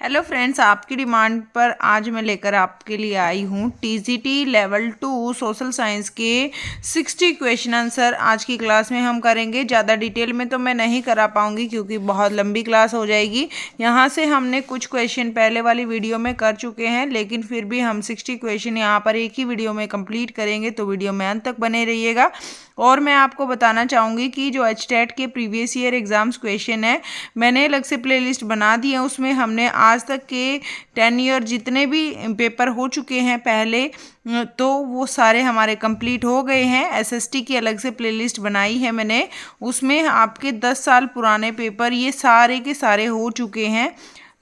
Hello friends, आपकी demand पर आज मैं लेकर आपके लिए आई हूँ टीजीटी लेवल 2 सोशल साइंस के 60 क्वेश्चन आंसर। आज की क्लास में हम करेंगे। ज़्यादा डिटेल में तो मैं नहीं करा पाऊँगी क्योंकि बहुत लंबी क्लास हो जाएगी। यहाँ से हमने कुछ क्वेश्चन पहले वाली वीडियो में कर चुके हैं, लेकिन फिर भी हम 60 क्वेश्चन यहाँ पर एक ही वीडियो में कंप्लीट करेंगे, तो वीडियो में अंत तक बने रहिएगा। और मैं आपको बताना चाहूँगी कि जो एचटेट के प्रीवियस ईयर एग्ज़ाम्स क्वेश्चन है मैंने अलग से प्लेलिस्ट बना दी है। उसमें हमने आज तक के 10 ईयर जितने भी पेपर हो चुके हैं पहले, तो वो सारे हमारे कंप्लीट हो गए हैं। एसएसटी की अलग से प्लेलिस्ट बनाई है मैंने, उसमें आपके 10 साल पुराने पेपर ये सारे के सारे हो चुके हैं।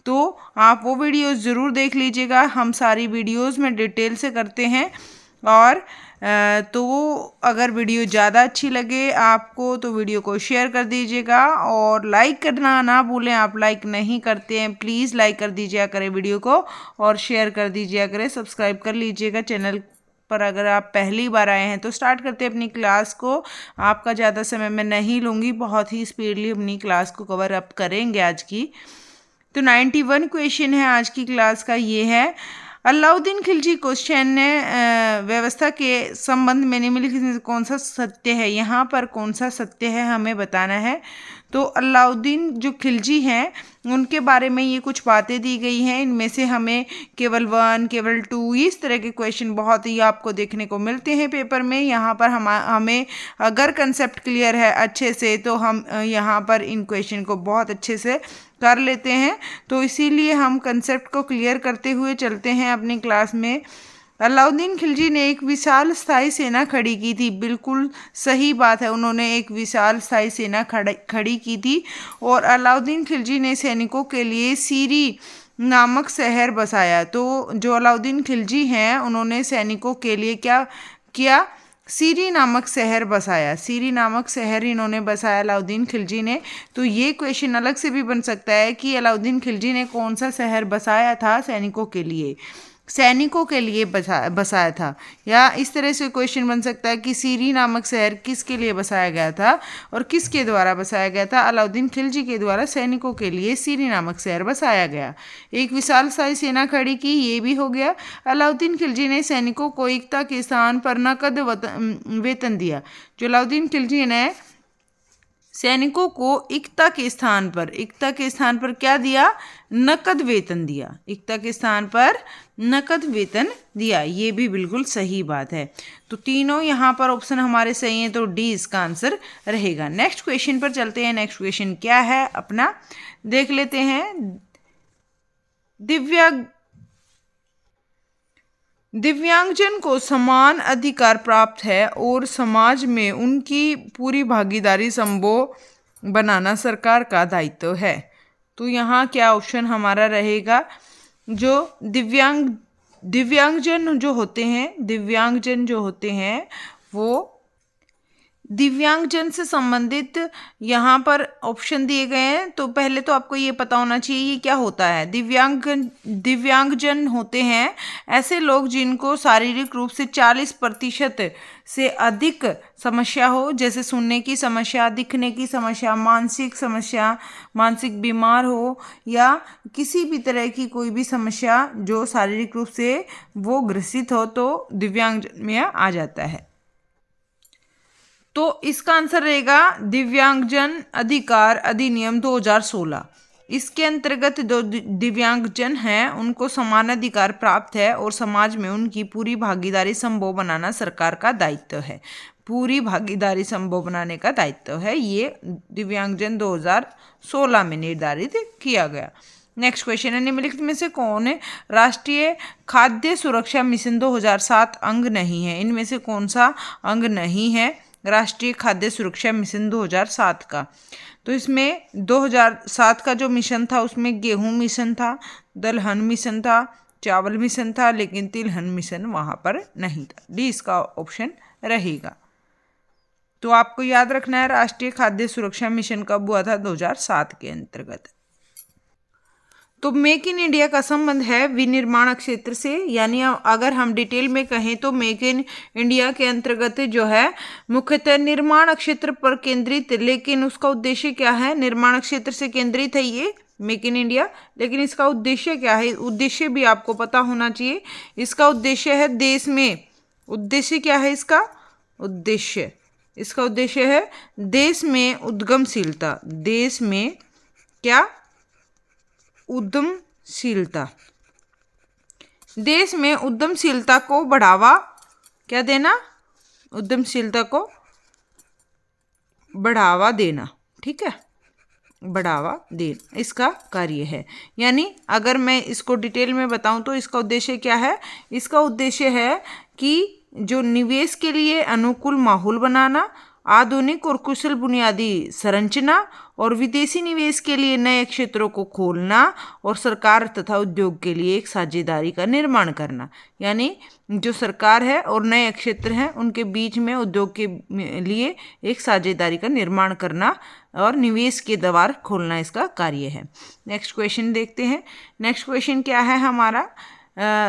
तो आप वो वीडियोस ज़रूर देख लीजिएगा। हम सारी वीडियोस में डिटेल से करते हैं। और तो अगर वीडियो ज़्यादा अच्छी लगे आपको तो वीडियो को शेयर कर दीजिएगा और लाइक करना ना भूलें। आप लाइक नहीं करते हैं, प्लीज़ लाइक कर दीजिएगा करें वीडियो को और शेयर कर दीजिएगा करें। सब्सक्राइब कर लीजिएगा चैनल पर अगर आप पहली बार आए हैं। तो स्टार्ट करते हैं अपनी क्लास को। आपका ज़्यादा समय मैं नहीं लूँगी, बहुत ही स्पीडली अपनी क्लास को कवर अप करेंगे आज की। तो 91 क्वेश्चन है आज की क्लास का। ये है अलाउद्दीन खिलजी क्वेश्चन ने व्यवस्था के संबंध में निम्नलिखित में कौन सा सत्य है। यहाँ पर कौन सा सत्य है हमें बताना है। तो अलाउद्दीन जो खिलजी हैं उनके बारे में ये कुछ बातें दी गई हैं। इनमें से हमें केवल 1, केवल 2 इस तरह के क्वेश्चन बहुत ही आपको देखने को मिलते हैं पेपर में। यहाँ पर हमें अगर कंसेप्ट क्लियर है अच्छे से तो हम यहाँ पर इन क्वेश्चन को बहुत अच्छे से कर लेते हैं। तो इसीलिए हम कंसेप्ट को क्लियर करते हुए चलते हैं अपनी क्लास में। अलाउद्दीन खिलजी ने एक विशाल स्थायी सेना खड़ी की थी। बिल्कुल सही बात है, उन्होंने एक विशाल स्थायी सेना खड़ी की थी। और अलाउद्दीन खिलजी ने सैनिकों के लिए सीरी नामक शहर बसाया। तो जो अलाउद्दीन खिलजी हैं उन्होंने सैनिकों के लिए क्या किया, सीरी नामक शहर बसाया। सीरी नामक शहर इन्होंने बसाया अलाउद्दीन खिलजी ने। तो ये क्वेश्चन अलग से भी बन सकता है कि अलाउद्दीन खिलजी ने कौन सा शहर बसाया था सैनिकों के लिए बसाया था। या इस तरह से क्वेश्चन बन सकता है कि सीरी नामक शहर किसके लिए बसाया गया था और किसके द्वारा बसाया गया था। अलाउद्दीन खिलजी के द्वारा सैनिकों के लिए सीरी नामक शहर बसाया गया। एक विशाल शाही सेना खड़ी की, ये भी हो गया। अलाउद्दीन खिलजी ने सैनिकों को एकता के स्थान पर नकद वेतन दिया। जो अलाउद्दीन खिलजी ने सैनिकों को एकता के स्थान पर क्या दिया, नकद वेतन दिया। एकता के स्थान पर नकद वेतन दिया, ये भी बिल्कुल सही बात है। तो तीनों यहाँ पर ऑप्शन हमारे सही हैं, तो डी इसका आंसर रहेगा। नेक्स्ट क्वेश्चन पर चलते हैं। नेक्स्ट क्वेश्चन क्या है अपना देख लेते हैं। दिव्यांगजन को समान अधिकार प्राप्त है और समाज में उनकी पूरी भागीदारी संभव बनाना सरकार का दायित्व है। तो यहाँ क्या ऑप्शन हमारा रहेगा, जो दिव्यांगजन जो होते हैं वो दिव्यांगजन से संबंधित यहाँ पर ऑप्शन दिए गए हैं। तो पहले तो आपको ये पता होना चाहिए ये क्या होता है। दिव्यांगजन होते हैं ऐसे लोग जिनको शारीरिक रूप से 40% से अधिक समस्या हो, जैसे सुनने की समस्या, दिखने की समस्या, मानसिक बीमार हो या किसी भी तरह की कोई भी समस्या जो शारीरिक रूप से वो ग्रसित हो, तो दिव्यांगजन में आ जाता है। तो इसका आंसर रहेगा दिव्यांगजन अधिकार अधिनियम 2016। इसके अंतर्गत जो दिव्यांगजन हैं उनको समान अधिकार प्राप्त है और समाज में उनकी पूरी भागीदारी संभव बनाना सरकार का दायित्व है। पूरी भागीदारी संभव बनाने का दायित्व है, ये दिव्यांगजन 2016 में निर्धारित किया गया। नेक्स्ट क्वेश्चन है, निम्नलिखित में से कौन राष्ट्रीय खाद्य सुरक्षा मिशन 2007 अंग नहीं है। इनमें से कौन सा अंग नहीं है राष्ट्रीय खाद्य सुरक्षा मिशन 2007 का। तो इसमें 2007 का जो मिशन था उसमें गेहूं मिशन था, दलहन मिशन था, चावल मिशन था, लेकिन तिलहन मिशन वहाँ पर नहीं था। डी इसका ऑप्शन रहेगा। तो आपको याद रखना है राष्ट्रीय खाद्य सुरक्षा मिशन कब हुआ था, 2007 के अंतर्गत। तो मेक इन इंडिया का संबंध है विनिर्माण क्षेत्र से, यानी अगर हम डिटेल में कहें तो मेक इन इंडिया के अंतर्गत जो है मुख्यतः निर्माण क्षेत्र पर केंद्रित, लेकिन उसका उद्देश्य क्या है, निर्माण क्षेत्र से केंद्रित है ये मेक इन इंडिया। लेकिन इसका उद्देश्य क्या है, उद्देश्य भी आपको पता होना चाहिए। इसका उद्देश्य है देश में, उद्देश्य क्या है इसका उद्देश्य, इसका उद्देश्य है देश में उद्यमशीलता, देश में क्या उद्यमशीलता, देश में उद्यमशीलता को बढ़ावा क्या देना, उद्यमशीलता को बढ़ावा देना, ठीक है, बढ़ावा देना इसका कार्य है। यानी अगर मैं इसको डिटेल में बताऊं तो इसका उद्देश्य क्या है, इसका उद्देश्य है कि जो निवेश के लिए अनुकूल माहौल बनाना, आधुनिक और कुशल बुनियादी संरचना और विदेशी निवेश के लिए नए क्षेत्रों को खोलना और सरकार तथा उद्योग के लिए एक साझेदारी का निर्माण करना। यानी जो सरकार है और नए क्षेत्र हैं उनके बीच में उद्योग के लिए एक साझेदारी का निर्माण करना और निवेश के द्वार खोलना इसका कार्य है। नेक्स्ट क्वेश्चन देखते हैं। नेक्स्ट क्वेश्चन क्या है हमारा,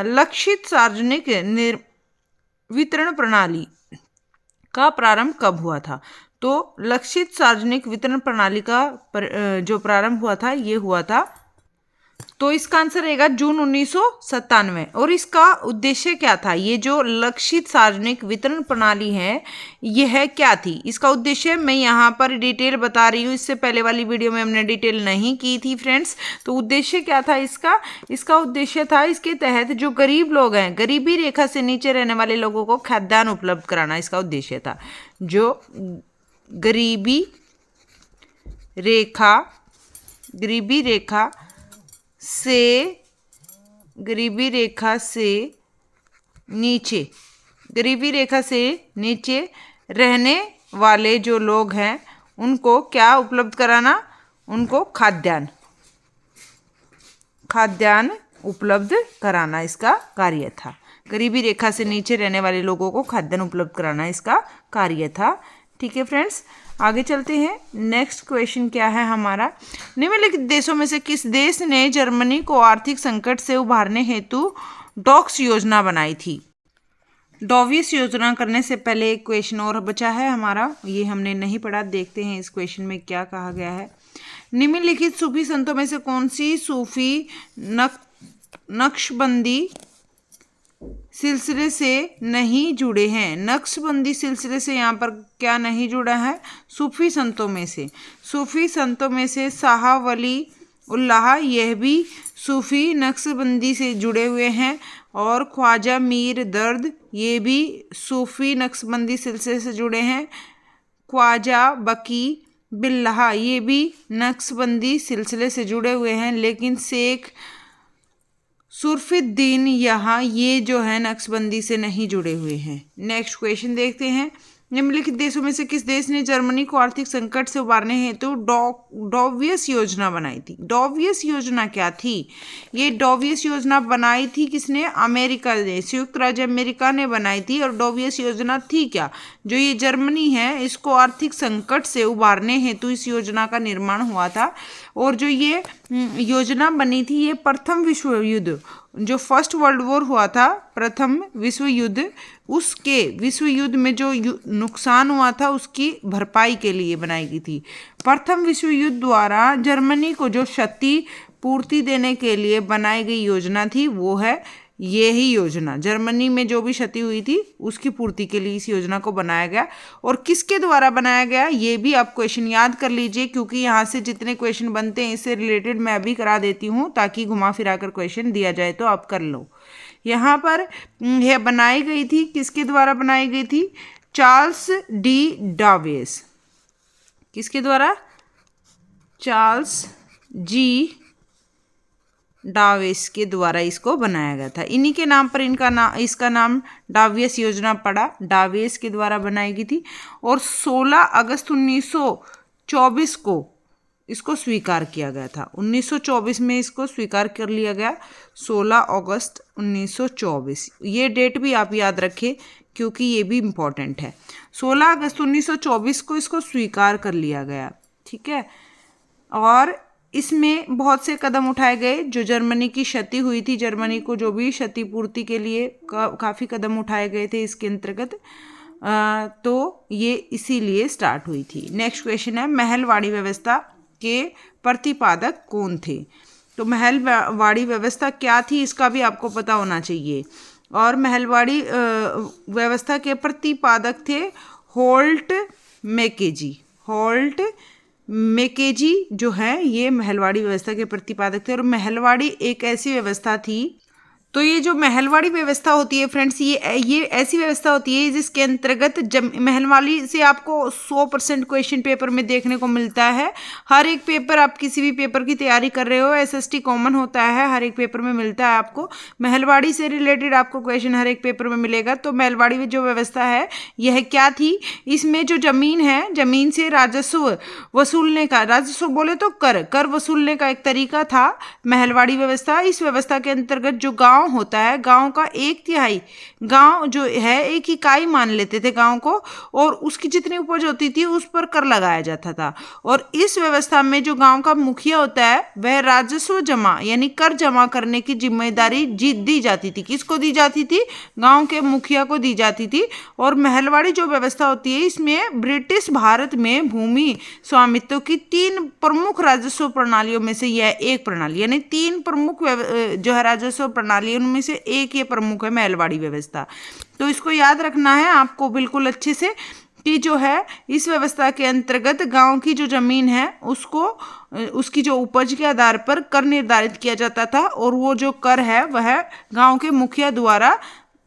लक्षित सार्वजनिक वितरण प्रणाली का प्रारंभ कब हुआ था। तो लक्षित सार्वजनिक वितरण प्रणाली का जो प्रारंभ हुआ था ये हुआ था, तो इसका आंसर रहेगा जून 1997। और इसका उद्देश्य क्या था, ये जो लक्षित सार्वजनिक वितरण प्रणाली है यह क्या थी, इसका उद्देश्य मैं यहाँ पर डिटेल बता रही हूँ, इससे पहले वाली वीडियो में हमने डिटेल नहीं की थी फ्रेंड्स। तो उद्देश्य क्या था इसका, इसका उद्देश्य था इसके तहत जो गरीब लोग हैं, गरीबी रेखा से नीचे रहने वाले लोगों को खाद्यान्न उपलब्ध कराना इसका उद्देश्य था। जो गरीबी रेखा से नीचे रहने वाले जो लोग हैं उनको क्या उपलब्ध कराना, उनको खाद्यान्न उपलब्ध कराना इसका कार्य था। गरीबी रेखा से नीचे रहने वाले लोगों को खाद्यान्न उपलब्ध कराना इसका कार्य था। ठीक है फ्रेंड्स, आगे चलते हैं। नेक्स्ट क्वेश्चन क्या है हमारा, निम्नलिखित देशों में से किस देश ने जर्मनी को आर्थिक संकट से उबारने हेतु डॉक्स योजना बनाई थी। डॉवियस योजना करने से पहले एक क्वेश्चन और बचा है हमारा, ये हमने नहीं पढ़ा, देखते हैं इस क्वेश्चन में क्या कहा गया है। निम्नलिखित सूफी संतों में से कौन सी सूफी नक्शबंदी सिलसिले से नहीं जुड़े हैं। नक्शबंदी सिलसिले से यहाँ पर क्या नहीं जुड़ा है, सूफी संतों में से शाह वली उल्लाह यह भी सूफी नक्शबंदी से जुड़े हुए हैं, और ख्वाजा मीर दर्द ये भी सूफी नक्शबंदी सिलसिले से जुड़े हैं। ख्वाजा बकी बिल्लाह ये भी नक्शबंदी सिलसिले से जुड़े हुए हैं, लेकिन शेख सुरफुद्दीन यहाँ ये जो है नक्शबंदी से नहीं जुड़े हुए हैं। नेक्स्ट क्वेश्चन देखते हैं। निम्नलिखित देशों में से किस देश ने जर्मनी को आर्थिक संकट से उबारने हेतु डॉवियस योजना बनाई थी। डॉवियस योजना क्या थी, ये डॉवियस योजना बनाई थी किसने, अमेरिका ने, संयुक्त राज्य अमेरिका ने बनाई थी। और डॉवियस योजना थी क्या, जो ये जर्मनी है इसको आर्थिक संकट से उबारने हेतु इस योजना का निर्माण हुआ था। और जो ये योजना बनी थी ये प्रथम विश्व युद्ध, जो फर्स्ट वर्ल्ड वॉर हुआ था, प्रथम विश्व युद्ध, उसके विश्व युद्ध में जो नुकसान हुआ था उसकी भरपाई के लिए बनाई गई थी। प्रथम विश्व युद्ध द्वारा जर्मनी को जो क्षति पूर्ति देने के लिए बनाई गई योजना थी वो है यही योजना। जर्मनी में जो भी क्षति हुई थी उसकी पूर्ति के लिए इस योजना को बनाया गया। और किसके द्वारा बनाया गया ये भी आप क्वेश्चन याद कर लीजिए, क्योंकि यहाँ से जितने क्वेश्चन बनते हैं इससे रिलेटेड मैं अभी करा देती हूँ ताकि घुमा फिरा कर क्वेश्चन दिया जाए तो आप कर लो। यहाँ पर यह बनाई गई थी, किसके द्वारा बनाई गई थी, चार्ल्स डी डावेस। किसके द्वारा, चार्ल्स जी डावेस के द्वारा इसको बनाया गया था। इन्हीं के नाम पर इसका नाम डावियस योजना पड़ा, डावेस के द्वारा बनाई गई थी। और 16 अगस्त 1924 को इसको स्वीकार किया गया था। 1924 में इसको स्वीकार कर लिया गया, 16 अगस्त 1924। ये डेट भी आप याद रखें क्योंकि ये भी इम्पॉर्टेंट है। 16 अगस्त 1924 को इसको स्वीकार कर लिया गया, ठीक है। और इसमें बहुत से कदम उठाए गए, जो जर्मनी की क्षति हुई थी, जर्मनी को जो भी क्षतिपूर्ति के लिए काफ़ी कदम उठाए गए थे इसके अंतर्गत, तो ये इसीलिए स्टार्ट हुई थी। नेक्स्ट क्वेश्चन है, महलवाड़ी व्यवस्था के प्रतिपादक कौन थे। तो महलवाड़ी व्यवस्था क्या थी इसका भी आपको पता होना चाहिए। और महलवाड़ी व्यवस्था के प्रतिपादक थे होल्ट मैकेजी। होल्ट मैकेजी जो है ये महलवाड़ी व्यवस्था के प्रतिपादक थे। और महलवाड़ी एक ऐसी व्यवस्था थी, तो ये जो महलवाड़ी व्यवस्था होती है फ्रेंड्स, ये ऐसी व्यवस्था होती है जिसके अंतर्गत महलवाड़ी से आपको 100% क्वेश्चन पेपर में देखने को मिलता है। हर एक पेपर, आप किसी भी पेपर की तैयारी कर रहे हो, एसएसटी कॉमन होता है, हर एक पेपर में मिलता है आपको। महलवाड़ी से रिलेटेड आपको क्वेश्चन हर एक पेपर में मिलेगा। तो महलवाड़ी में जो व्यवस्था है यह क्या थी, इसमें जो जमीन है, जमीन से राजस्व वसूलने का, राजस्व बोले तो कर वसूलने का एक तरीका था महलवाड़ी व्यवस्था। इस व्यवस्था के अंतर्गत जो गांव होता है, गांव का 1/3 गांव जो है एक इकाई मान लेते थे गांव को, और उसकी जितनी उपज होती थी उस पर कर लगाया जाता था। और इस व्यवस्था में जो गांव का मुखिया होता है वह राजस्व जमा यानी कर जमा करने की जिम्मेदारी दी जाती थी। किसको दी जाती थी? गांव के मुखिया को दी जाती थी। और महलवाड़ी जो व्यवस्था होती है इसमें ब्रिटिश भारत में भूमि स्वामित्व की 3 प्रमुख राजस्व प्रणालियों में से यह एक प्रणाली, यानी 3 प्रमुख जो है राजस्व प्रणाली उनमें से एक ये प्रमुख है महलवाड़ी व्यवस्था। तो इसको याद रखना है आपको बिल्कुल अच्छे से कि जो है इस व्यवस्था के अंतर्गत गांव की जो जमीन है उसको उसकी जो उपज के आधार पर कर निर्धारित किया जाता था, और वो जो कर है वह गांव के मुखिया द्वारा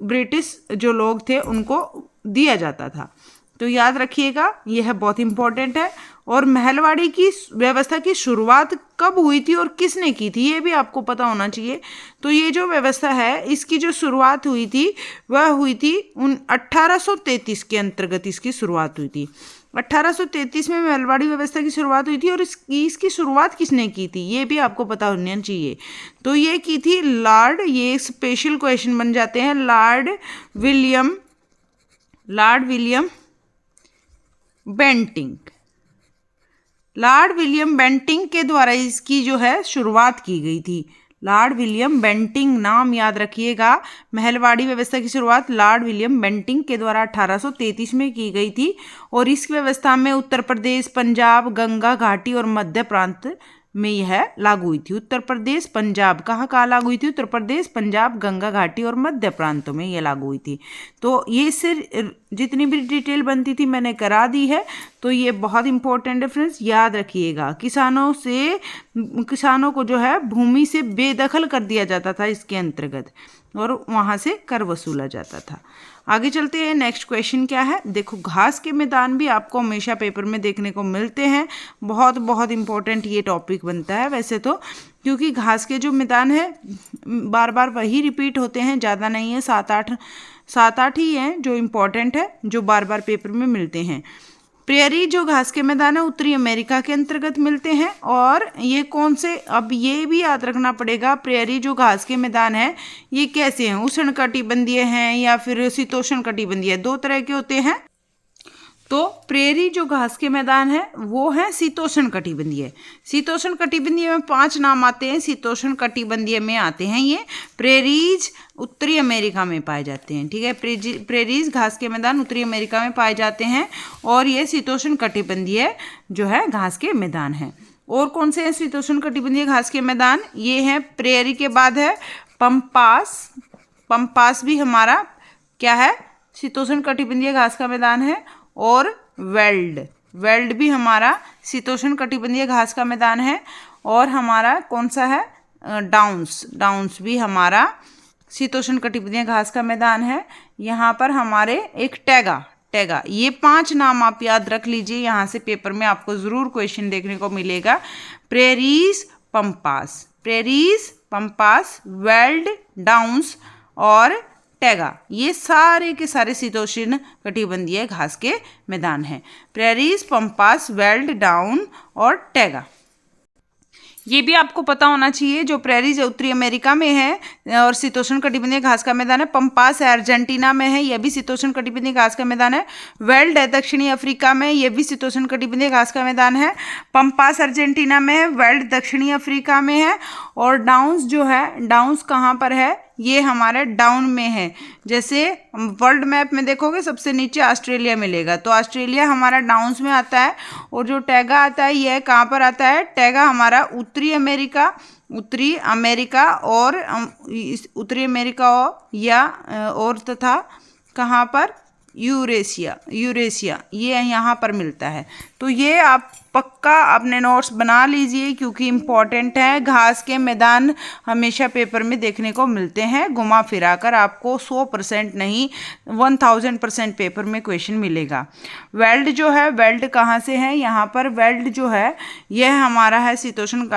ब्रिटिश जो लोग थे उनको दिया जाता था। तो याद रखिएगा यह बहुत इंपॉर्टेंट है। और महलवाड़ी की व्यवस्था की शुरुआत कब हुई थी और किसने की थी ये भी आपको पता होना चाहिए। तो ये जो व्यवस्था है इसकी जो शुरुआत हुई थी वह हुई थी 1833 के अंतर्गत इसकी शुरुआत हुई थी। 1833 में महलवाड़ी व्यवस्था की शुरुआत हुई थी। और इसकी शुरुआत किसने की थी ये भी आपको पता होना चाहिए। तो ये की थी लॉर्ड, ये स्पेशल क्वेश्चन बन जाते हैं, Lord William Bentinck. Lord William Bentinck के द्वारा इसकी जो है शुरुआत की गई थी। लॉर्ड विलियम बेंटिंक नाम याद रखिएगा। महलवाड़ी व्यवस्था की शुरुआत लॉर्ड विलियम बेंटिंक के द्वारा 1833 में की गई थी। और इस व्यवस्था में उत्तर प्रदेश, पंजाब, गंगा घाटी और मध्य प्रांत में यह लागू हुई थी। उत्तर प्रदेश, पंजाब, कहाँ लागू हुई थी? उत्तर प्रदेश, पंजाब, गंगा घाटी और मध्य प्रांतों में यह लागू हुई थी। तो ये सिर्फ जितनी भी डिटेल बनती थी मैंने करा दी है। तो ये बहुत इंपॉर्टेंट है फ्रेंड्स, याद रखिएगा। किसानों को जो है भूमि से बेदखल कर दिया जाता था इसके अंतर्गत, और वहाँ से कर वसूला जाता था। आगे चलते हैं, नेक्स्ट क्वेश्चन क्या है। देखो, घास के मैदान भी आपको हमेशा पेपर में देखने को मिलते हैं। बहुत बहुत इंपॉर्टेंट ये टॉपिक बनता है वैसे तो, क्योंकि घास के जो मैदान है बार बार वही रिपीट होते हैं, ज़्यादा नहीं है, 7-8 ही हैं जो इम्पोर्टेंट है, जो बार बार पेपर में मिलते हैं। प्रेयरी जो घास के मैदान है उत्तरी अमेरिका के अंतर्गत मिलते हैं। और ये कौन से, अब ये भी याद रखना पड़ेगा, प्रेयरी जो घास के मैदान है ये कैसे हैं, उष्णकटिबंधीय हैं या फिर शीतोष्णकटिबंधीय, 2 तरह के होते हैं। तो प्रेयरी जो घास के मैदान है वो है शीतोष्णकटिबंधीय। शीतोष्णकटिबंधीय में 5 नाम आते हैं, शीतोष्णकटिबंधीय में आते हैं ये। प्रेरीज उत्तरी अमेरिका में पाए जाते हैं, ठीक है। प्रेरीज घास के मैदान उत्तरी अमेरिका में पाए जाते हैं, और ये शीतोष्णकटिबंधीय जो है घास के मैदान है। और कौन से हैं शीतोष्णकटिबंधीय घास के मैदान? ये हैं प्रेयरी के बाद है पंपास। पंपास भी हमारा क्या है? शीतोष्णकटिबंधीय घास का मैदान है। और वेल्ड भी हमारा शीतोष्णकटिबंधीय घास का मैदान है। और हमारा कौन सा है? डाउन्स भी हमारा शीतोष्णकटिबंधीय घास का मैदान है। यहाँ पर हमारे एक टैगा, ये 5 नाम आप याद रख लीजिए, यहाँ से पेपर में आपको ज़रूर क्वेश्चन देखने को मिलेगा। प्रेरीज, पंपास, वेल्ड, डाउन्स और टैगा, ये सारे के सारे शीतोष्णकटिबंधीय घास के मैदान हैं। प्रेरीज, पंपास, वेल्ड, डाउन और टैगा। ये भी आपको पता होना चाहिए, जो प्रेरीज उत्तरी अमेरिका में है और शीतोष्णकटिबंधीय घास का मैदान है। पंपास है अर्जेंटीना में है, यह भी शीतोष्णकटिबंधीय घास का मैदान है। वेल्ड है दक्षिणी अफ्रीका में, यह भी शीतोष्णकटिबंधीय घास का मैदान है। पंपास अर्जेंटीना में है, वेल्ड दक्षिणी अफ्रीका में है। और डाउन्स जो है, डाउन्स कहाँ पर है, ये हमारे डाउन में है। जैसे वर्ल्ड मैप में देखोगे सबसे नीचे ऑस्ट्रेलिया मिलेगा, तो ऑस्ट्रेलिया हमारा डाउन्स में आता है। और जो टैगा आता है यह कहाँ पर आता है, टैगा हमारा उत्तरी अमेरिका और उत्तरी अमेरिका या और तथा कहाँ पर, यूरेशिया ये यहाँ पर मिलता है। तो ये आप पक्का अपने नोट्स बना लीजिए क्योंकि इम्पॉर्टेंट है। घास के मैदान हमेशा पेपर में देखने को मिलते हैं, घुमा फिरा कर आपको 100% नहीं 1000% पेपर में क्वेश्चन मिलेगा। वेल्ड जो है, वेल्ड कहाँ से है, यहाँ पर वेल्ड जो है यह हमारा है शीतोष्ण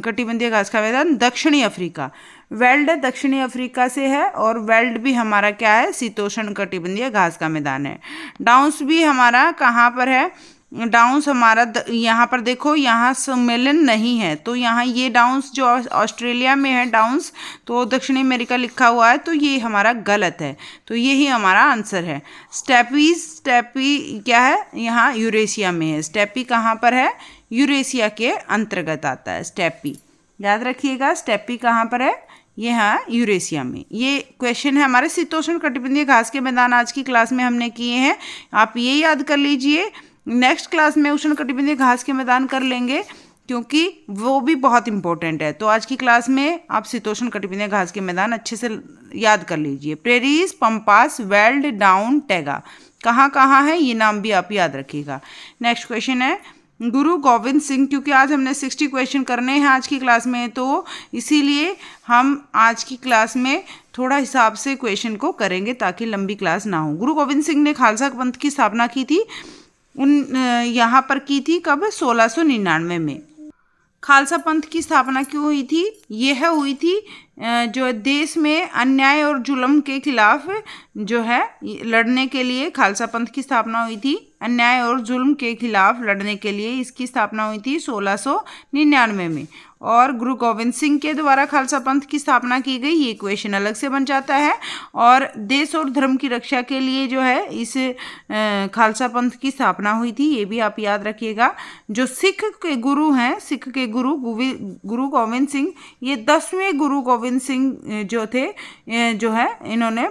कटिबंधीय घास का मैदान दक्षिणी अफ्रीका। वेल्ड दक्षिणी अफ्रीका से है और वेल्ड भी हमारा क्या है, शीतोष्ण कटिबंधीय घास का मैदान है। डाउन्स भी हमारा कहाँ पर है, डाउन्स हमारा यहाँ पर देखो, यहाँ सम्मेलन नहीं है, तो यहाँ ये डाउन्स जो ऑस्ट्रेलिया में है डाउन्स, तो दक्षिणी अमेरिका लिखा हुआ है, तो ये हमारा गलत है। तो यही हमारा आंसर है। स्टेपी क्या है, यहाँ यूरेशिया में है। स्टेपी कहाँ पर है, यूरेशिया के अंतर्गत आता है स्टेपी, याद रखिएगा। स्टेपी कहाँ पर है, ये है यूरेशिया में। ये क्वेश्चन है हमारे शीतोष्ण कटिबंधीय घास के मैदान आज की क्लास में हमने किए हैं, आप ये याद कर लीजिए। नेक्स्ट क्लास में उष्ण कटिबंधीय घास के मैदान कर लेंगे क्योंकि वो भी बहुत इंपॉर्टेंट है। तो आज की क्लास में आप शीतोष्ण कटिबंधीय घास के मैदान अच्छे से याद कर लीजिए। Prairies, pampas, weld, down, taiga कहाँ कहाँ है, ये नाम भी आप याद रखिएगा। नेक्स्ट क्वेश्चन है गुरु गोविंद सिंह, क्योंकि आज हमने 60 क्वेश्चन करने हैं आज की क्लास में, तो इसीलिए हम आज की क्लास में थोड़ा हिसाब से क्वेश्चन को करेंगे ताकि लंबी क्लास ना हो। गुरु गोविंद सिंह ने खालसा पंथ की स्थापना की थी, यहाँ पर की थी कब, 1699 में। खालसा पंथ की स्थापना क्यों हुई थी, यह हुई थी जो देश में अन्याय और जुल्म के खिलाफ जो है लड़ने के लिए खालसा पंथ की स्थापना हुई थी। अन्याय और जुल्म के खिलाफ लड़ने के लिए इसकी स्थापना हुई थी 1699 में। और गुरु गोविंद सिंह के द्वारा खालसा पंथ की स्थापना की गई, ये क्वेश्चन अलग से बन जाता है। और देश और धर्म की रक्षा के लिए जो है इस खालसा पंथ की स्थापना हुई थी, ये भी आप याद रखिएगा। जो सिख के गुरु हैं, सिख के गुरु गोविंद सिंह, ये 10वें गुरु गोविंद सिंह जो थे, जो है इन्होंने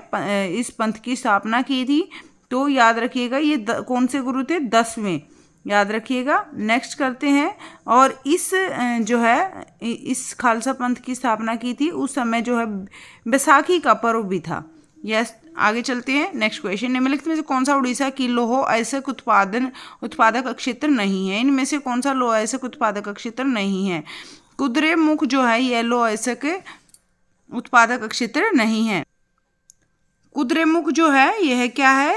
इस पंथ की स्थापना की थी। तो याद रखिएगा ये कौन से गुरु थे, 10वें, याद रखिएगा। नेक्स्ट करते हैं। और इस जो है इस खालसा पंथ की स्थापना की थी उस समय जो है बैसाखी का पर्व भी था। यस, आगे चलते हैं। नेक्स्ट क्वेश्चन, निम्नलिखित में से कौन सा उड़ीसा की लौह अयस्क उत्पादक क्षेत्र नहीं है। इनमें से कौन सा लौह अयस्क उत्पादक क्षेत्र नहीं है। कुद्रेमुख जो है यह लौह अयस्क उत्पादक क्षेत्र नहीं है। कुद्रेमुख जो है यह क्या है,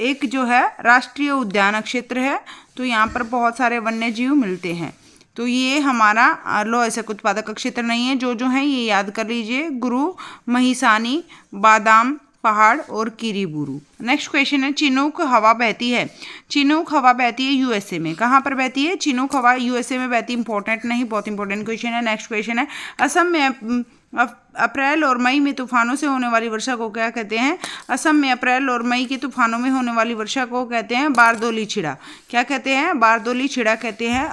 एक जो है राष्ट्रीय उद्यान क्षेत्र है, तो यहाँ पर बहुत सारे वन्य जीव मिलते हैं, तो ये हमारा लौह अयस्क उत्पादक क्षेत्र नहीं है। जो है ये याद कर लीजिए, गुरु, महिसानी, बादाम पहाड़ और किरीबुरू। नेक्स्ट क्वेश्चन है चिनूक हवा बहती है। चिनूक हवा बहती है यूएसए में, कहाँ पर बहती है, चिनूक हवा यूएसए में बहती है। इंपॉर्टेंट नहीं, बहुत इंपॉर्टेंट क्वेश्चन है। नेक्स्ट क्वेश्चन है असम में अप्रैल और मई में तूफानों से होने वाली वर्षा को क्या कहते हैं। असम में अप्रैल और मई के तूफानों में होने वाली वर्षा को कहते हैं बारदोली छिड़ा। क्या कहते हैं, बारदोली छिड़ा कहते हैं।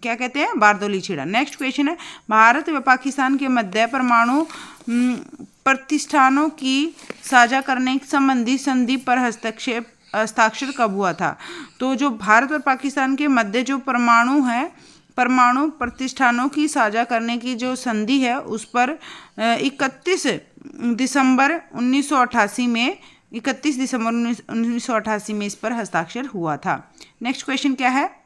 क्या कहते हैं, बारदोली छिड़ा। नेक्स्ट क्वेश्चन है भारत व पाकिस्तान के मध्य परमाणु प्रतिष्ठानों की साझा करने संबंधी संधि पर हस्ताक्षर कब हुआ था। तो जो भारत और पाकिस्तान के मध्य जो परमाणु प्रतिष्ठानों की साझा करने की जो संधि है उस पर 31 दिसंबर 1988 में इस पर हस्ताक्षर हुआ था। नेक्स्ट क्वेश्चन क्या है,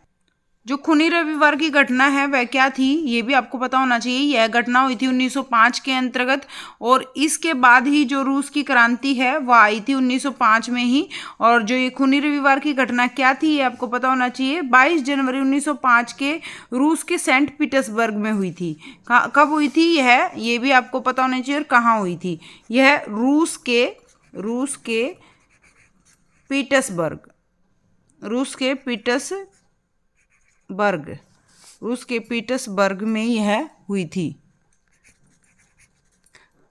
जो खूनी रविवार की घटना है वह क्या थी, ये भी आपको पता होना चाहिए। यह घटना हुई थी 1905 के अंतर्गत, और इसके बाद ही जो रूस की क्रांति है वह आई थी 1905 में ही। और जो ये खूनी रविवार की घटना क्या थी ये आपको पता होना चाहिए। 22 जनवरी 1905 के रूस के सेंट पीटर्सबर्ग में हुई थी। कब हुई थी ये भी आपको पता होना चाहिए। और कहाँ हुई थी, यह रूस के पीटर्सबर्ग में यह हुई थी।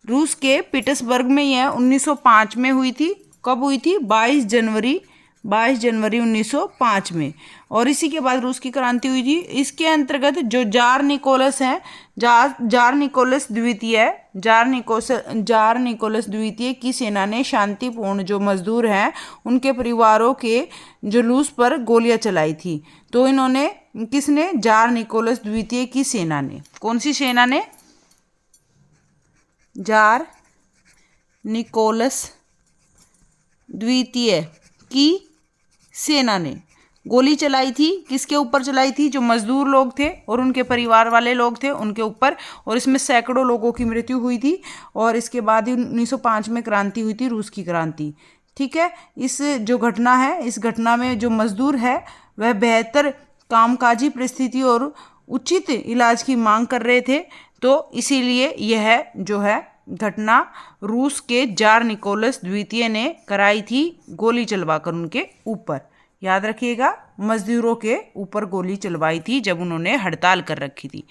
रूस के पीटर्सबर्ग में यह 1905 में हुई थी। कब हुई थी, 22 जनवरी 22 जनवरी 1905 में। और इसी के बाद रूस की क्रांति हुई थी। इसके अंतर्गत जो जार निकोलस हैं, जार निकोलस द्वितीय की सेना ने शांतिपूर्ण जो मजदूर हैं उनके परिवारों के जुलूस पर गोलियां चलाई थी। तो इन्होंने किसने? जार निकोलस द्वितीय की सेना ने। कौन सी सेना ने? जार निकोलस द्वितीय की सेना ने गोली चलाई थी। किसके ऊपर चलाई थी? जो मजदूर लोग थे और उनके परिवार वाले लोग थे उनके ऊपर। और इसमें सैकड़ों लोगों की मृत्यु हुई थी। और इसके बाद ही 1905 में क्रांति हुई थी, रूस की क्रांति। ठीक है। इस जो घटना है, इस घटना में जो मजदूर है वह बेहतर कामकाजी परिस्थिति और उचित इलाज की मांग कर रहे थे। तो इसीलिए यह जो है घटना रूस के जार निकोलस द्वितीय ने कराई थी, गोली चलवाकर उनके ऊपर। याद रखिएगा, मजदूरों के ऊपर गोली चलवाई थी जब उन्होंने हड़ताल कर रखी थी।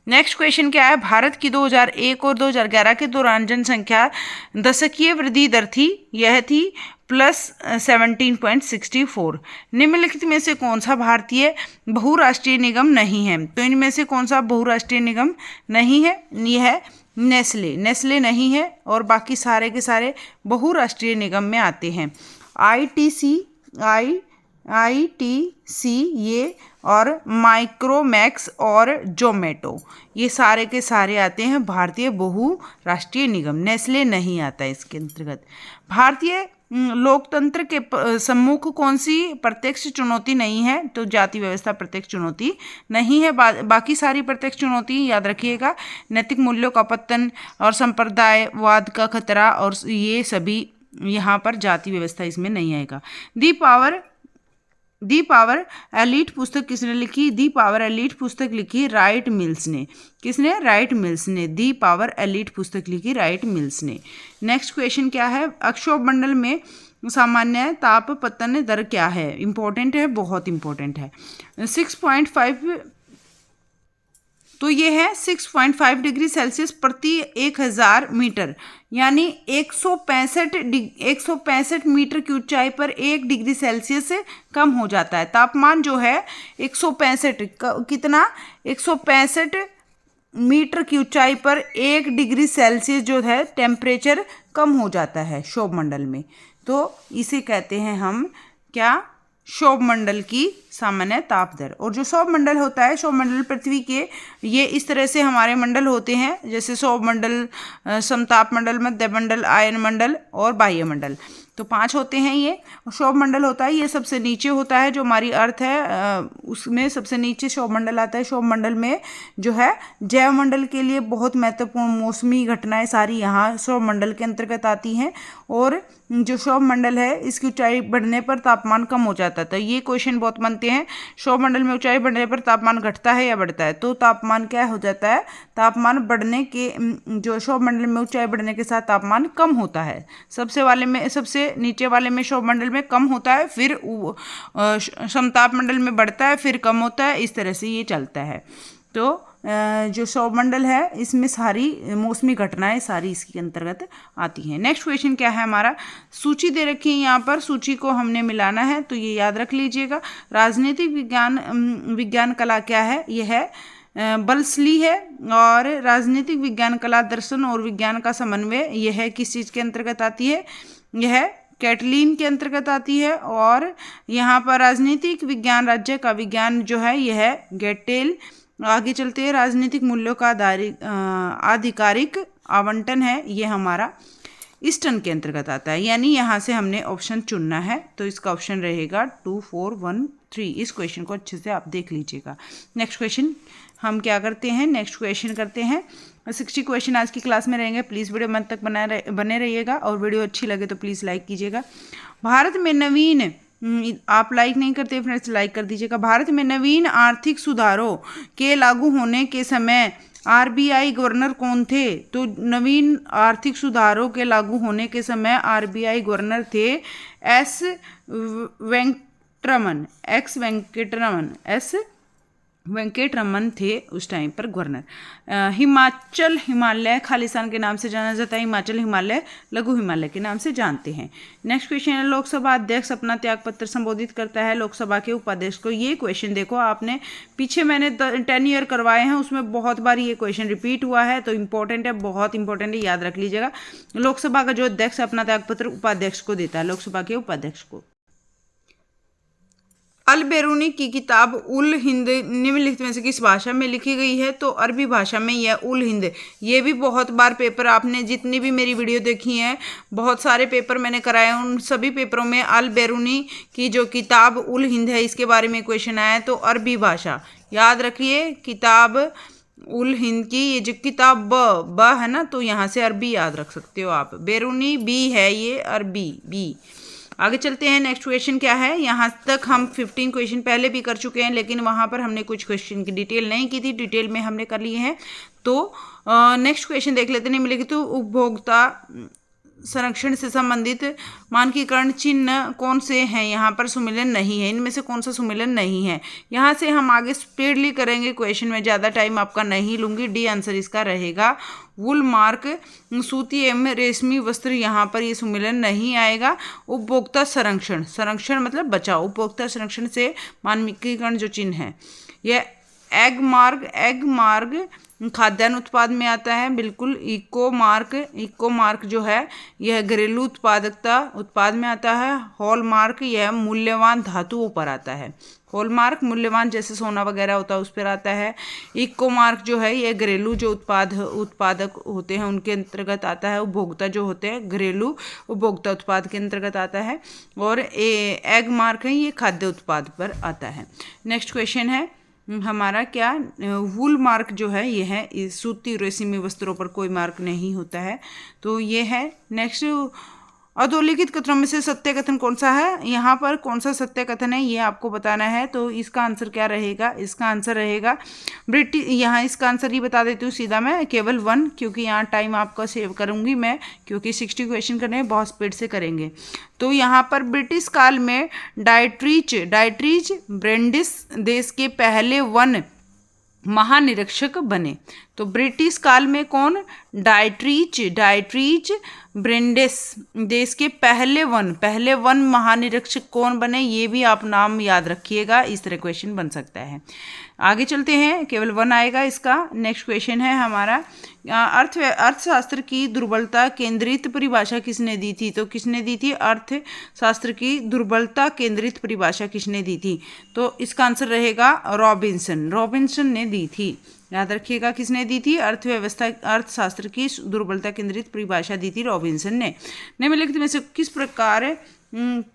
नेक्स्ट क्वेश्चन क्या है? भारत की 2001 और 2011 के दौरान जनसंख्या दशकीय वृद्धि दर थी, यह थी +17.64। निम्नलिखित में से कौन सा भारतीय बहुराष्ट्रीय निगम नहीं है? तो इनमें से कौन सा बहुराष्ट्रीय निगम नहीं है? यह नेस्ले नहीं है और बाकी सारे के सारे बहुराष्ट्रीय निगम में आते हैं। आईटीसी ये और माइक्रोमैक्स और जोमेटो, ये सारे के सारे आते हैं भारतीय बहुराष्ट्रीय निगम। नेस्ले नहीं आता है इसके अंतर्गत। भारतीय लोकतंत्र के सम्मुख कौन सी प्रत्यक्ष चुनौती नहीं है? तो जाति व्यवस्था प्रत्यक्ष चुनौती नहीं है। बाकी सारी प्रत्यक्ष चुनौती याद रखिएगा। नैतिक मूल्यों का पतन और संप्रदायवाद का खतरा, और ये सभी यहाँ पर जाति व्यवस्था इसमें नहीं आएगा। दी पावर एलीट पुस्तक किसने लिखी? दी पावर एलीट पुस्तक लिखी राइट मिल्स ने। किसने? राइट मिल्स ने। दी पावर एलीट पुस्तक लिखी राइट मिल्स ने। नेक्स्ट क्वेश्चन क्या है? अक्षोभमंडल में सामान्य ताप पतन दर क्या है? इंपॉर्टेंट है, बहुत इंपॉर्टेंट है। 6.5, तो ये है 6.5 डिग्री सेल्सियस प्रति 1000 मीटर, यानी 165 मीटर की ऊंचाई पर 1 डिग्री सेल्सियस से कम हो जाता है। तापमान जो है 165, कितना? 165 मीटर की ऊंचाई पर 1 डिग्री सेल्सियस जो है टेम्परेचर कम हो जाता है क्षोभमंडल में। तो इसे कहते हैं हम क्या? क्षोभमंडल की सामान्य ताप दर। और जो सौरमंडल होता है, सौरमंडल पृथ्वी के, ये इस तरह से हमारे मंडल होते हैं, जैसे सौरमंडल, समताप मंडल, मध्य मंडल, आयन मंडल और बाह्य मंडल। तो 5 होते हैं ये। सौरमंडल होता है, ये सबसे नीचे होता है, जो हमारी अर्थ है उसमें सबसे नीचे सौरमंडल आता है। सौरमंडल में जो है जैवमंडल के लिए बहुत महत्वपूर्ण मौसमी घटनाएं सारी यहाँ सौरमंडल के अंतर्गत आती हैं। और जो सौरमंडल है इसकी ऊंचाई बढ़ने पर तापमान कम हो जाता है। तो ये क्वेश्चन बहुत बनते हैं। सौरमंडल में ऊंचाई बढ़ने पर तापमान घटता है या बढ़ता है? तो तापमान क्या हो जाता है? तापमान बढ़ने के, जो सौरमंडल में ऊंचाई बढ़ने के साथ तापमान कम होता है। सबसे नीचे वाले में सौरमंडल में कम होता है, फिर समताप मंडल में बढ़ता है, फिर कम होता है। इस तरह से ये चलता है। तो जो सौरमंडल है इसमें सारी मौसमी घटनाएं सारी इसके अंतर्गत आती हैं। नेक्स्ट क्वेश्चन क्या है हमारा? सूची दे रखी है यहाँ पर, सूची को हमने मिलाना है, तो ये याद रख लीजिएगा। राजनीतिक विज्ञान कला क्या है? यह है बल्सली है। और राजनीतिक विज्ञान कला दर्शन और विज्ञान का समन्वय, यह किस चीज़ के अंतर्गत आती है? यह कैटलीन के अंतर्गत आती है। और यहाँ पर राजनीतिक विज्ञान, राज्य का विज्ञान जो है यह गेटेल। आगे चलते हैं। राजनीतिक मूल्यों का आधिकारिक आवंटन है, ये हमारा ईस्टर्न के अंतर्गत आता है। यानी यहाँ से हमने ऑप्शन चुनना है, तो इसका ऑप्शन रहेगा 2, 4, 1, 3। इस क्वेश्चन को अच्छे से आप देख लीजिएगा। नेक्स्ट क्वेश्चन हम क्या करते हैं? नेक्स्ट क्वेश्चन करते हैं। 60 क्वेश्चन आज की क्लास में रहेंगे। प्लीज़ वीडियो अंत तक बने रहिएगा, और वीडियो अच्छी लगे तो प्लीज़ लाइक कीजिएगा। भारत में नवीन, आप लाइक नहीं करते फ्रेंड्स, लाइक कर दीजिएगा। भारत में नवीन आर्थिक सुधारों के लागू होने के समय आरबीआई गवर्नर कौन थे? तो नवीन आर्थिक सुधारों के लागू होने के समय आरबीआई गवर्नर थे एस वेंकटरमन। वेंकट रमन थे उस टाइम पर गवर्नर। हिमाचल हिमालय खालिस्तान के नाम से जाना जाता है, हिमाचल हिमालय लघु हिमालय के नाम से जानते हैं। नेक्स्ट क्वेश्चन है, लोकसभा अध्यक्ष अपना त्यागपत्र संबोधित करता है लोकसभा के उपाध्यक्ष को। ये क्वेश्चन देखो आपने पीछे मैंने 10 ईयर करवाए हैं, उसमें बहुत बार ये क्वेश्चन रिपीट हुआ है, तो इंपॉर्टेंट है, बहुत इंपॉर्टेंट है, याद रख लीजिएगा। लोकसभा का जो अध्यक्ष अपना त्यागपत्र उपाध्यक्ष को देता है, लोकसभा के उपाध्यक्ष को। अल बेरूनी की किताब उल हिंद निम्नलिखित में से किस भाषा में लिखी गई है? तो अरबी भाषा में यह उल हिंद। ये भी बहुत बार पेपर आपने जितनी भी मेरी वीडियो देखी है, बहुत सारे पेपर मैंने कराए, उन सभी पेपरों में अल बेरूनी की जो किताब उल हिंद है इसके बारे में क्वेश्चन आया है। तो अरबी भाषा याद रखिए, किताब उल हिंद की ये जो किताब ब है ना, तो यहाँ से अरबी याद रख सकते हो आप। बेरूनी बी है, ये अरबी बी। आगे चलते हैं, नेक्स्ट क्वेश्चन क्या है। यहाँ तक हम 15 क्वेश्चन पहले भी कर चुके हैं, लेकिन वहाँ पर हमने कुछ क्वेश्चन की डिटेल नहीं की थी, डिटेल में हमने कर लिए हैं। तो नेक्स्ट क्वेश्चन देख लेते हैं। मिलेगी तो उपभोक्ता संरक्षण से संबंधित मानकीकरण चिन्ह कौन से हैं? यहाँ पर सुमेलन नहीं है, इनमें से कौन सा सुमेलन नहीं है? यहाँ से हम आगे स्पीडली करेंगे क्वेश्चन में, ज़्यादा टाइम आपका नहीं लूँगी। डी आंसर इसका रहेगा। वुल मार्क सूती एवं रेशमी वस्त्र, यहाँ पर ये सुमेलन नहीं आएगा। उपभोक्ता संरक्षण, संरक्षण मतलब बचाव, उपभोक्ता संरक्षण से मानकीकरण जो चिन्ह है। यह एग मार्ग खाद्यान्न उत्पाद में आता है, बिल्कुल। इको मार्क जो है यह घरेलू उत्पाद में आता है। हॉलमार्क यह मूल्यवान धातुओं पर आता है। हॉलमार्क मूल्यवान जैसे सोना वगैरह होता है उस पर आता है। इको मार्क जो है यह घरेलू जो उत्पादक होते हैं उनके अंतर्गत आता है। उपभोक्ता जो होते हैं घरेलू उपभोक्ता उत्पाद के अंतर्गत आता है। और एग मार्क है ये खाद्य उत्पाद पर आता है। नेक्स्ट क्वेश्चन है हमारा क्या, वूल मार्क जो है ये है सूती रेशमी वस्त्रों पर कोई मार्क नहीं होता है, तो ये है। नेक्स्ट, अधोलिखित कथनों में से सत्य कथन कौन सा है? यहाँ पर कौन सा सत्य कथन है ये आपको बताना है। तो इसका आंसर क्या रहेगा? इसका आंसर रहेगा ब्रिटिश। यहाँ इसका आंसर ही बता देती हूँ सीधा मैं, केवल 1, क्योंकि यहाँ टाइम आपका सेव करूँगी मैं, क्योंकि 60 क्वेश्चन करने हैं, बहुत स्पीड से करेंगे। तो यहाँ पर ब्रिटिश काल में डाइट्रीज ब्रेंडिस देश के पहले वन महानिरीक्षक बने। तो ब्रिटिश काल में कौन? डाइट्रीज ब्रेंडिस देश के पहले वन महानिरीक्षक कौन बने? ये भी आप नाम याद रखिएगा, इस तरह क्वेश्चन बन सकता है। आगे चलते हैं, केवल 1 आएगा इसका। नेक्स्ट क्वेश्चन है हमारा, अर्थशास्त्र की दुर्बलता केंद्रित परिभाषा किसने दी थी? तो किसने दी थी? अर्थशास्त्र की दुर्बलता केंद्रित परिभाषा किसने दी थी? तो इसका आंसर रहेगा रॉबिन्सन ने दी थी। याद रखिएगा किसने दी थी? अर्थशास्त्र की दुर्बलता केंद्रित परिभाषा दी थी रॉबिन्सन ने। निम्नलिखित में से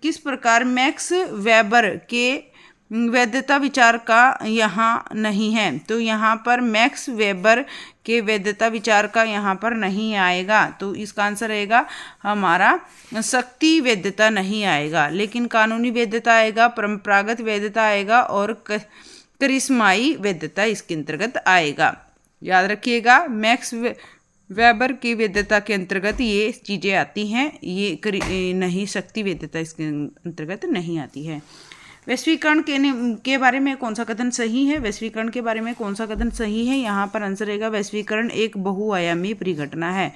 किस प्रकार मैक्स वेबर के वैधता विचार का यहाँ नहीं है? तो यहाँ पर मैक्स वेबर के वैधता विचार का यहाँ पर नहीं आएगा, तो इसका आंसर रहेगा हमारा शक्ति वैधता नहीं आएगा, लेकिन कानूनी वैधता आएगा, परंपरागत वैधता आएगा और करिश्माई वैधता इसके अंतर्गत आएगा। याद रखिएगा, मैक्स वेबर की वैधता के अंतर्गत ये चीज़ें आती हैं, ये नहीं, शक्ति वैधता इसके अंतर्गत नहीं आती है। वैश्वीकरण के बारे में कौन सा कथन सही है? वैश्वीकरण के बारे में कौन सा कथन सही है? यहाँ पर आंसर रहेगा वैश्वीकरण एक बहुआयामी परिघटना है।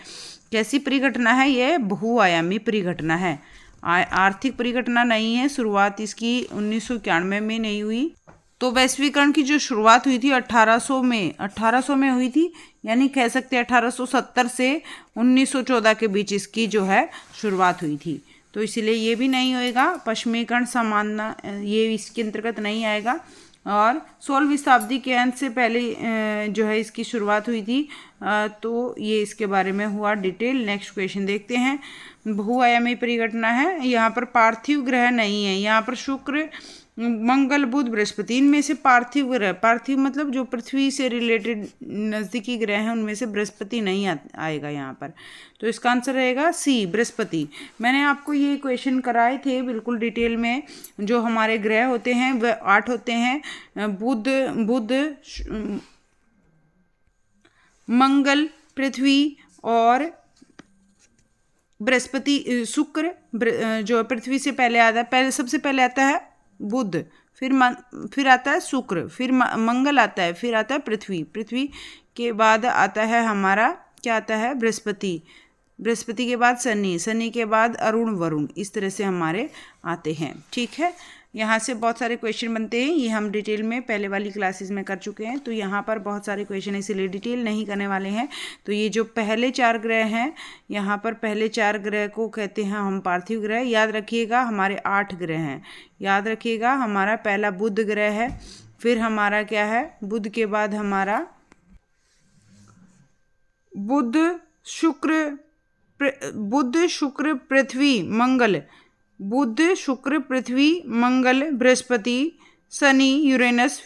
कैसी परिघटना है? ये बहुआयामी परिघटना है, आर्थिक परिघटना नहीं है। शुरुआत इसकी 1991 में नहीं हुई। तो वैश्वीकरण की जो शुरुआत हुई थी 1800 में हुई थी, यानी कह सकते हैं 1870 से 1914 के बीच इसकी जो है शुरुआत हुई थी। तो इसीलिए ये भी नहीं होएगा। पश्चिमीकरण समानता ये इसके अंतर्गत नहीं आएगा। और 16वीं शताब्दी के अंत से पहले जो है इसकी शुरुआत हुई थी, तो ये इसके बारे में हुआ डिटेल। नेक्स्ट क्वेश्चन देखते हैं। बहुआयामी परिघटना है, यहाँ पर पार्थिव ग्रह नहीं है, यहाँ पर शुक्र मंगल बुध बृहस्पति, इनमें से पार्थिव ग्रह, पार्थिव मतलब जो पृथ्वी से रिलेटेड नज़दीकी ग्रह हैं उनमें से बृहस्पति नहीं आएगा यहाँ पर। तो इसका आंसर रहेगा सी, बृहस्पति। मैंने आपको ये क्वेश्चन कराए थे बिल्कुल डिटेल में। जो हमारे ग्रह होते हैं वह 8 होते हैं, बुध मंगल पृथ्वी और बृहस्पति। शुक्र जो पृथ्वी से पहले आता है, सबसे पहले आता है बुध, फिर आता है शुक्र, फिर मंगल आता है, फिर आता है पृथ्वी, पृथ्वी के बाद आता है हमारा क्या आता है बृहस्पति, बृहस्पति के बाद शनि, शनि के बाद अरुण वरुण, इस तरह से हमारे आते हैं। ठीक है, यहाँ से बहुत सारे क्वेश्चन बनते हैं, ये हम डिटेल में पहले वाली क्लासेस में कर चुके हैं, तो यहाँ पर बहुत सारे क्वेश्चन इसीलिए डिटेल नहीं करने वाले हैं। तो ये जो पहले 4 ग्रह हैं, यहाँ पर पहले 4 ग्रह को कहते हैं हम पार्थिव ग्रह। याद रखिएगा हमारे 8 ग्रह हैं, याद रखिएगा हमारा पहला बुध ग्रह है, फिर हमारा क्या है बुध के बाद हमारा बुध शुक्र पृथ्वी मंगल, बुध शुक्र पृथ्वी मंगल बृहस्पति शनि यूरेनस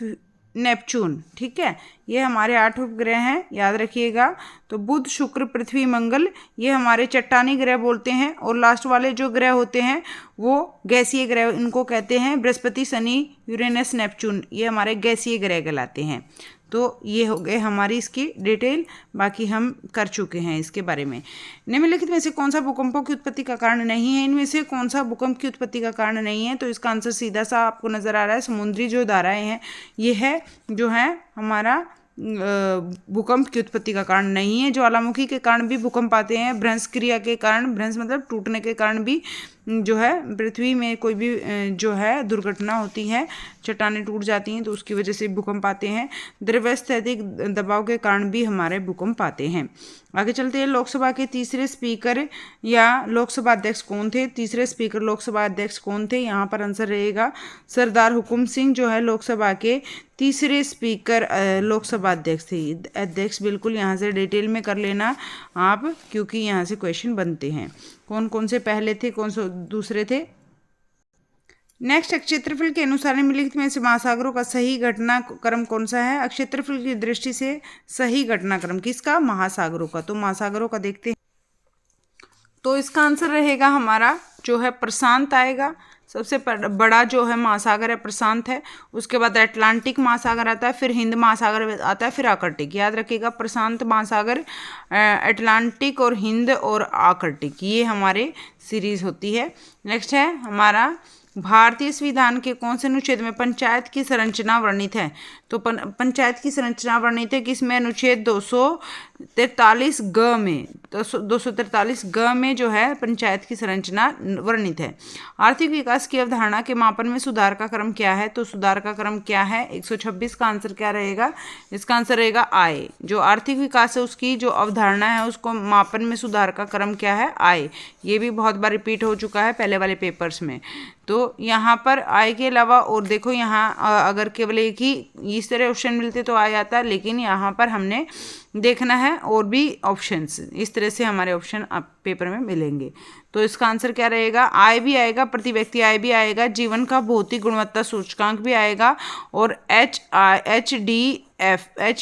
नेपच्यून। ठीक है, ये हमारे 8 उपग्रह हैं, याद रखिएगा। तो बुध शुक्र पृथ्वी मंगल ये हमारे चट्टानी ग्रह बोलते हैं, और लास्ट वाले जो ग्रह होते हैं वो गैसीय ग्रह, इनको कहते हैं बृहस्पति शनि यूरेनस नेपच्यून, ये हमारे गैसीय ग्रह कहलाते हैं। तो ये हो गए हमारी इसकी डिटेल, बाकी हम कर चुके हैं इसके बारे में। निम्नलिखित में से कौन सा भूकंपों की उत्पत्ति का कारण नहीं है, इनमें से कौन सा भूकंप की उत्पत्ति का कारण नहीं है? तो इसका आंसर सीधा सा आपको नजर आ रहा है, समुद्री जो धाराएं हैं ये है जो है हमारा भूकंप की उत्पत्ति का कारण नहीं है। ज्वालामुखी के कारण भी भूकंप आते हैं, भ्रंश क्रिया के कारण, भ्रंश मतलब टूटने के कारण भी जो है पृथ्वी में कोई भी जो है दुर्घटना होती है, चट्टानें टूट जाती हैं तो उसकी वजह से भूकंप आते हैं। द्रव्यस्थैतिक दबाव के कारण भी हमारे भूकंप आते हैं। आगे चलते हैं, लोकसभा के तीसरे स्पीकर या लोकसभा अध्यक्ष कौन थे? तीसरे स्पीकर लोकसभा अध्यक्ष कौन थे? यहाँ पर आंसर रहेगा सरदार हुकुम सिंह जो है लोकसभा के तीसरे स्पीकर लोकसभा अध्यक्ष थे। अध्यक्ष बिल्कुल यहाँ से डिटेल में कर लेना आप, क्योंकि यहाँ से क्वेश्चन बनते हैं। कौन कौन से पहले थे, कौन से दूसरे थे? नेक्स्ट, क्षेत्रफल के अनुसार निम्नलिखित में से महासागरों का सही घटनाक्रम कौन सा है? क्षेत्रफल की दृष्टि से सही घटनाक्रम किसका? महासागरों का। तो महासागरों का देखते हैं, तो इसका आंसर रहेगा हमारा जो है प्रशांत आएगा। सबसे बड़ा जो है महासागर है प्रशांत है, उसके बाद अटलांटिक महासागर आता है, फिर हिंद महासागर आता है, फिर आर्कटिक। याद रखिएगा प्रशांत महासागर, अटलांटिक और हिंद और आर्कटिक, ये हमारे सीरीज होती है। नेक्स्ट है हमारा भारतीय संविधान के कौन से अनुच्छेद में पंचायत की संरचना वर्णित है? तो पंचायत की संरचना वर्णित है किसमें? अनुच्छेद 243 ग में। तो 243 ग में जो है पंचायत की संरचना वर्णित है। आर्थिक विकास की अवधारणा के मापन में सुधार का क्रम क्या है? तो सुधार का क्रम क्या है? 126 का आंसर क्या रहेगा? इसका आंसर रहेगा आय। जो आर्थिक विकास है उसकी जो अवधारणा है उसको मापन में सुधार का क्रम क्या है? आय। ये भी बहुत बार रिपीट हो चुका है पहले वाले पेपर्स में। तो यहाँ पर आय के अलावा और देखो यहाँ अगर केवल एक ही इस तरह ऑप्शन मिलते तो आ जाता, लेकिन यहाँ पर हमने देखना है और भी ऑप्शंस, इस तरह से हमारे ऑप्शन आप पेपर में मिलेंगे। तो इसका आंसर क्या रहेगा? आय भी आएगा, प्रति व्यक्ति आय भी आएगा, जीवन का भौतिक गुणवत्ता सूचकांक भी आएगा, और एच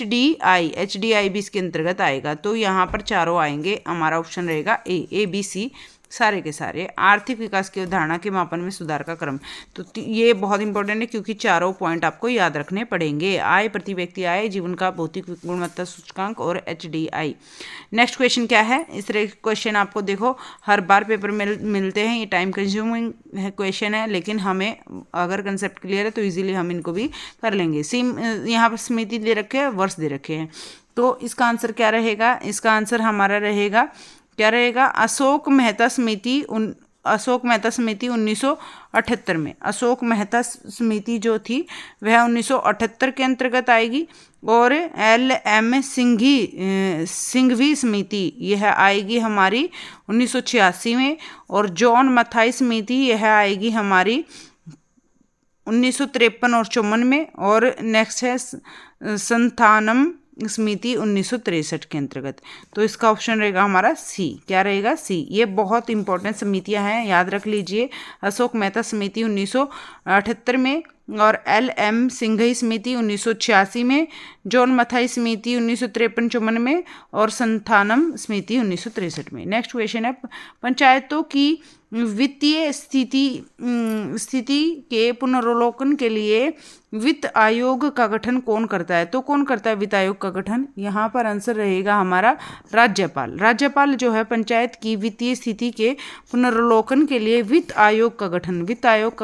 डी आई भी इसके अंतर्गत आएगा। तो यहाँ पर चारों आएंगे, हमारा ऑप्शन रहेगा ए बी सी सारे के सारे। आर्थिक विकास की अवधारणा के मापन में सुधार का क्रम, तो ये बहुत इंपॉर्टेंट है क्योंकि चारों पॉइंट आपको याद रखने पड़ेंगे। आय, प्रति व्यक्ति आय, जीवन का भौतिक गुणवत्ता सूचकांक और HDI। नेक्स्ट क्वेश्चन क्या है? इस तरह के क्वेश्चन आपको देखो हर बार पेपर में मिलते हैं। ये टाइम कंज्यूमिंग क्वेश्चन है, लेकिन हमें अगर कंसेप्ट क्लियर है तो ईजिली हम इनको भी कर लेंगे। सेम यहाँ पर समिति दे रखे हैं, वर्ष दे रखे हैं। तो इसका आंसर क्या रहेगा? इसका आंसर हमारा रहेगा क्या रहेगा? अशोक मेहता समिति 1978 में। अशोक मेहता समिति जो थी वह 1978 के अंतर्गत आएगी, और LM सिंघवी समिति यह आएगी हमारी 1986 में, और जॉन मथाई समिति यह आएगी हमारी 1953 और 54 में, और नेक्स्ट है संथानम समिति 1963 के अंतर्गत। तो इसका ऑप्शन रहेगा हमारा सी। क्या रहेगा? सी। ये बहुत इंपॉर्टेंट समितियां हैं, याद रख लीजिए। अशोक मेहता समिति 1978 में, और LM सिंघई समिति 1986 में, जॉन मथाई समिति 1953-54 में, और संथानम समिति 1963 में। नेक्स्ट क्वेश्चन है, पंचायतों की वित्तीय स्थिति के पुनर्वलोकन के लिए वित्त आयोग का गठन कौन करता है? तो कौन करता है वित्त आयोग का गठन? यहाँ पर आंसर रहेगा हमारा राज्यपाल। राज्यपाल जो है पंचायत की वित्तीय स्थिति के पुनर्वलोकन के लिए वित्त आयोग का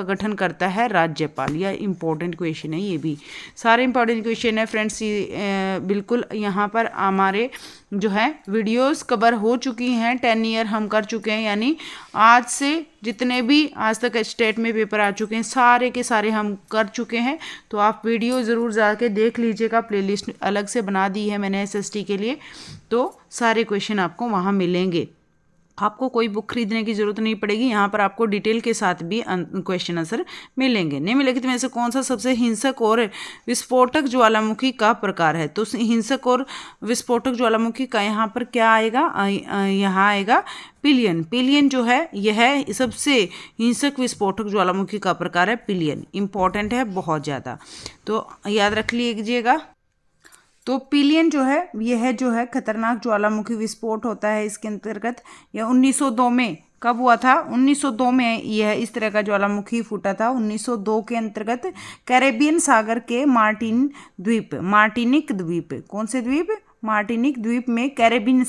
गठन करता है राज्यपाल। यह इंपॉर्टेंट क्वेश्चन है, ये भी सारे इंपॉर्टेंट क्वेश्चन है फ्रेंड्स। बिल्कुल यहाँ पर हमारे जो है वीडियोस कवर हो चुकी हैं, 10 ईयर हम कर चुके हैं, यानी आज से जितने भी आज तक स्टेट में पेपर आ चुके हैं सारे के सारे हम कर चुके हैं। तो आप वीडियो ज़रूर जाके देख लीजिएगा, प्लेलिस्ट अलग से बना दी है मैंने एसएसटी के लिए, तो सारे क्वेश्चन आपको वहाँ मिलेंगे। आपको कोई बुक खरीदने की ज़रूरत नहीं पड़ेगी, यहाँ पर आपको डिटेल के साथ भी क्वेश्चन आंसर मिलेंगे। नहीं मिलेगी तो में से कौन सा सबसे हिंसक और विस्फोटक ज्वालामुखी का प्रकार है? तो हिंसक और विस्फोटक ज्वालामुखी का यहाँ पर क्या आएगा? यहाँ आएगा पिलियन। पिलियन जो है यह सबसे हिंसक विस्फोटक ज्वालामुखी का प्रकार है पिलियन। इंपॉर्टेंट है बहुत ज़्यादा, तो याद रख लीजिएगा। तो पिलियन जो है यह जो है खतरनाक ज्वालामुखी विस्फोट होता है इसके अंतर्गत। यह 1902 में कब हुआ था? 1902 में यह इस तरह का ज्वालामुखी फूटा था। 1902 के अंतर्गत कैरेबियन सागर के मार्टिनिक द्वीप, कौन से द्वीप? मार्टिनिक द्वीप में, कैरेबियन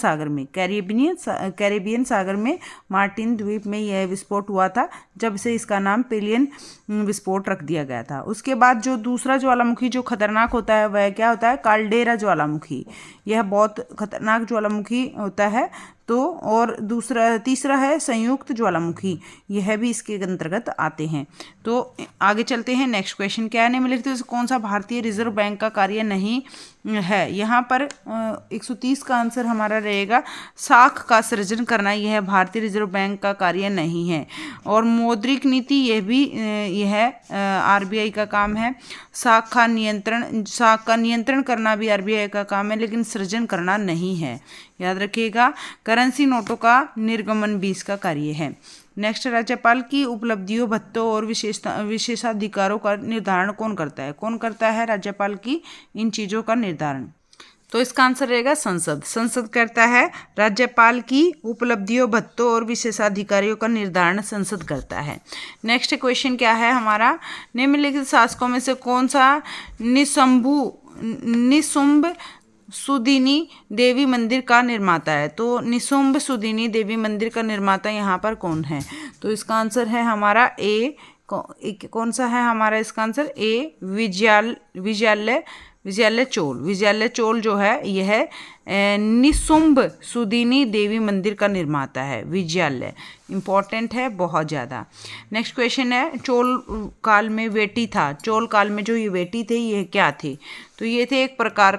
सागर में मार्टिन द्वीप में यह विस्फोट हुआ था, जब से इसका नाम पिलियन विस्फोट रख दिया गया था। उसके बाद जो दूसरा ज्वालामुखी जो खतरनाक होता है वह क्या होता है? काल्डेरा ज्वालामुखी। यह बहुत खतरनाक ज्वालामुखी होता है। तो और तीसरा है संयुक्त ज्वालामुखी, यह भी इसके अंतर्गत आते हैं। तो आगे चलते हैं, नेक्स्ट क्वेश्चन क्या है? निम्नलिखित में से कौन सा भारतीय रिजर्व बैंक का कार्य नहीं है? यहाँ पर 130 का आंसर हमारा रहेगा साख का सृजन करना, यह भारतीय रिजर्व बैंक का कार्य नहीं है। और मौद्रिक नीति यह आरबीआई का काम है। साख का नियंत्रण करना भी आरबीआई का काम है, लेकिन सृजन करना नहीं है, याद रखिएगा। करेंसी नोटों का निर्गमन भी इसका कार्य है। नेक्स्ट, राज्यपाल की उपलब्धियों, भत्तों और विशेषाधिकारों का निर्धारण कौन करता है? कौन करता है राज्यपाल की इन चीज़ों का निर्धारण? तो इसका आंसर रहेगा संसद। संसद करता है राज्यपाल की उपलब्धियों, भत्तों और विशेषाधिकारियों का निर्धारण संसद करता है। नेक्स्ट क्वेश्चन क्या है हमारा? निम्नलिखित शासकों में से कौन सा निशुंभ सुदिनी देवी मंदिर का निर्माता है? तो निशुंभ सुदिनी देवी मंदिर का निर्माता यहाँ पर कौन है? तो इसका आंसर है हमारा ए। कौन सा है हमारा इसका आंसर? ए विजयालय चोल जो है यह निशुंभ सुदिनी देवी मंदिर का निर्माता है। विजयालय इंपॉर्टेंट है बहुत ज़्यादा। नेक्स्ट क्वेश्चन है, चोल काल में वेटी था। चोल काल में जो ये वेटी थे ये क्या थे? तो ये थे एक प्रकार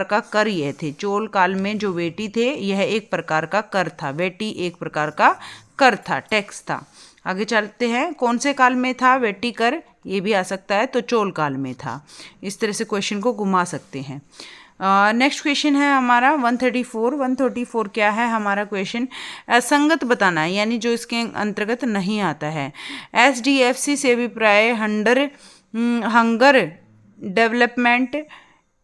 का कर ये थे। चोल काल में जो वेटी थे यह एक प्रकार का कर था। वेटी एक प्रकार का कर था, टैक्स था। आगे चलते हैं, कौन से काल में था वेटी कर? ये भी आ सकता है, तो चोल काल में था। इस तरह से क्वेश्चन को घुमा सकते हैं। नेक्स्ट क्वेश्चन है हमारा 134 क्या है हमारा क्वेश्चन? असंगत बताना है, यानी जो इसके अंतर्गत नहीं आता है। SDFC से अभिप्राय हंगर डेवलपमेंट